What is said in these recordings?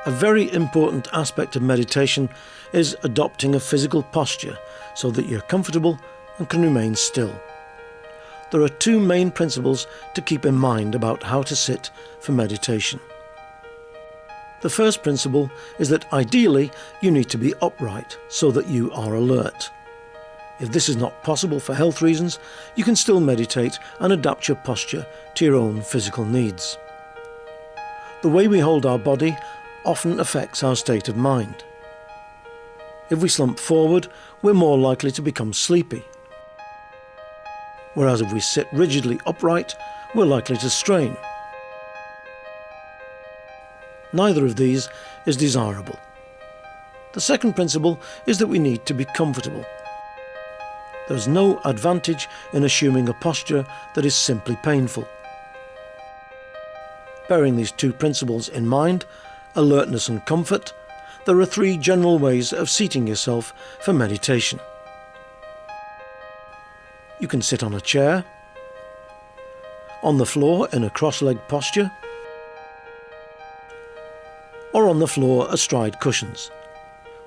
A very important aspect of meditation is adopting a physical posture so that you're comfortable and can remain still. There are two main principles to keep in mind about how to sit for meditation. The first principle is that ideally you need to be upright so that you are alert. If this is not possible for health reasons, you can still meditate and adapt your posture to your own physical needs. The way we hold our body often affects our state of mind. If we slump forward, we're more likely to become sleepy. Whereas if we sit rigidly upright, we're likely to strain. Neither of these is desirable. The second principle is that we need to be comfortable. There is no advantage in assuming a posture that is simply painful. Bearing these two principles in mind, alertness and comfort, there are three general ways of seating yourself for meditation. You can sit on a chair, on the floor in a cross-legged posture, or on the floor astride cushions.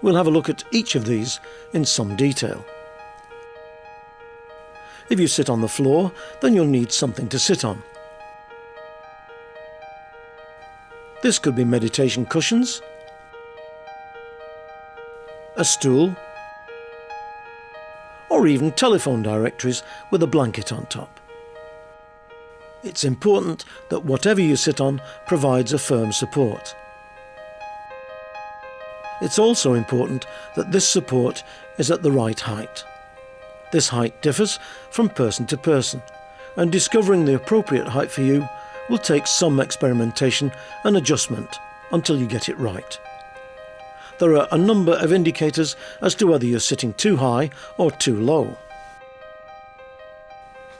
We'll have a look at each of these in some detail. If you sit on the floor, then you'll need something to sit on. This could be meditation cushions, a stool, or even telephone directories with a blanket on top. It's important that whatever you sit on provides a firm support. It's also important that this support is at the right height. This height differs from person to person, and discovering the appropriate height for you will take some experimentation and adjustment until you get it right. There are a number of indicators as to whether you're sitting too high or too low.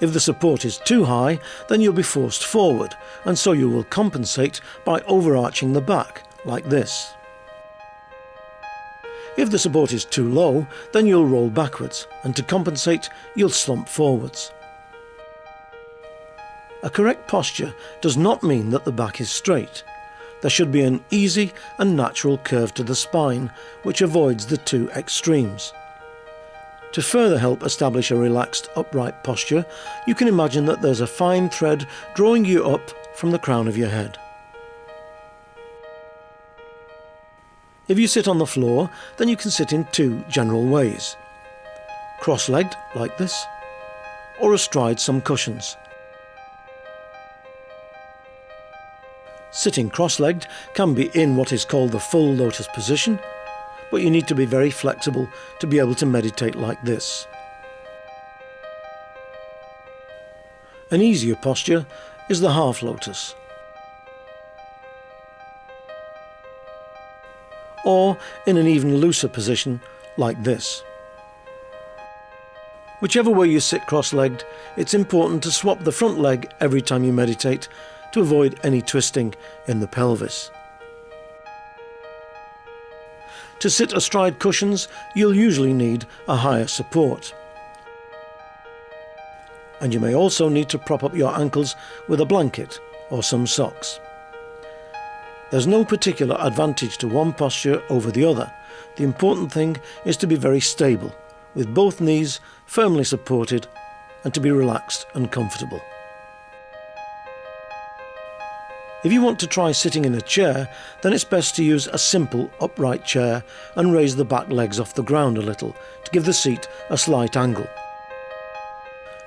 If the support is too high, then you'll be forced forward, and so you will compensate by overarching the back, like this. If the support is too low, then you'll roll backwards, and to compensate, you'll slump forwards. A correct posture does not mean that the back is straight. There should be an easy and natural curve to the spine, which avoids the two extremes. To further help establish a relaxed, upright posture, you can imagine that there's a fine thread drawing you up from the crown of your head. If you sit on the floor, then you can sit in two general ways. Cross-legged, like this, or astride some cushions. Sitting cross-legged can be in what is called the full lotus position, but you need to be very flexible to be able to meditate like this. An easier posture is the half lotus, or in an even looser position like this. Whichever way you sit cross-legged, it's important to swap the front leg every time you meditate to avoid any twisting in the pelvis. To sit astride cushions, you'll usually need a higher support. And you may also need to prop up your ankles with a blanket or some socks. There's no particular advantage to one posture over the other. The important thing is to be very stable, with both knees firmly supported, and to be relaxed and comfortable. If you want to try sitting in a chair, then it's best to use a simple upright chair and raise the back legs off the ground a little to give the seat a slight angle.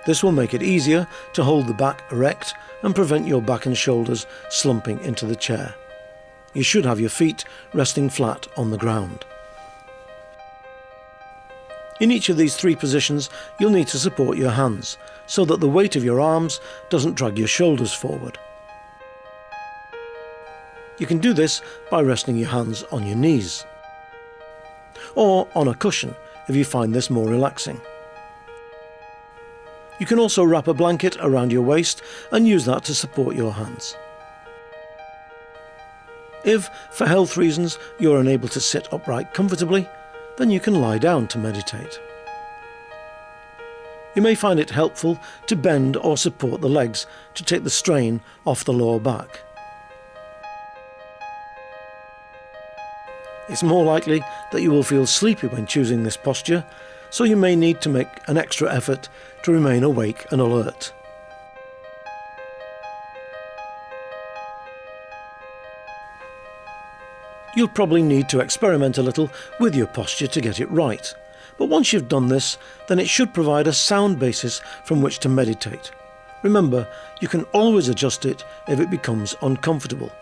This will make it easier to hold the back erect and prevent your back and shoulders slumping into the chair. You should have your feet resting flat on the ground. In each of these three positions, you'll need to support your hands so that the weight of your arms doesn't drag your shoulders forward. You can do this by resting your hands on your knees, or on a cushion if you find this more relaxing. You can also wrap a blanket around your waist and use that to support your hands. If, for health reasons, you're unable to sit upright comfortably, then you can lie down to meditate. You may find it helpful to bend or support the legs to take the strain off the lower back. It's more likely that you will feel sleepy when choosing this posture, so you may need to make an extra effort to remain awake and alert. You'll probably need to experiment a little with your posture to get it right, but once you've done this, then it should provide a sound basis from which to meditate. Remember, you can always adjust it if it becomes uncomfortable.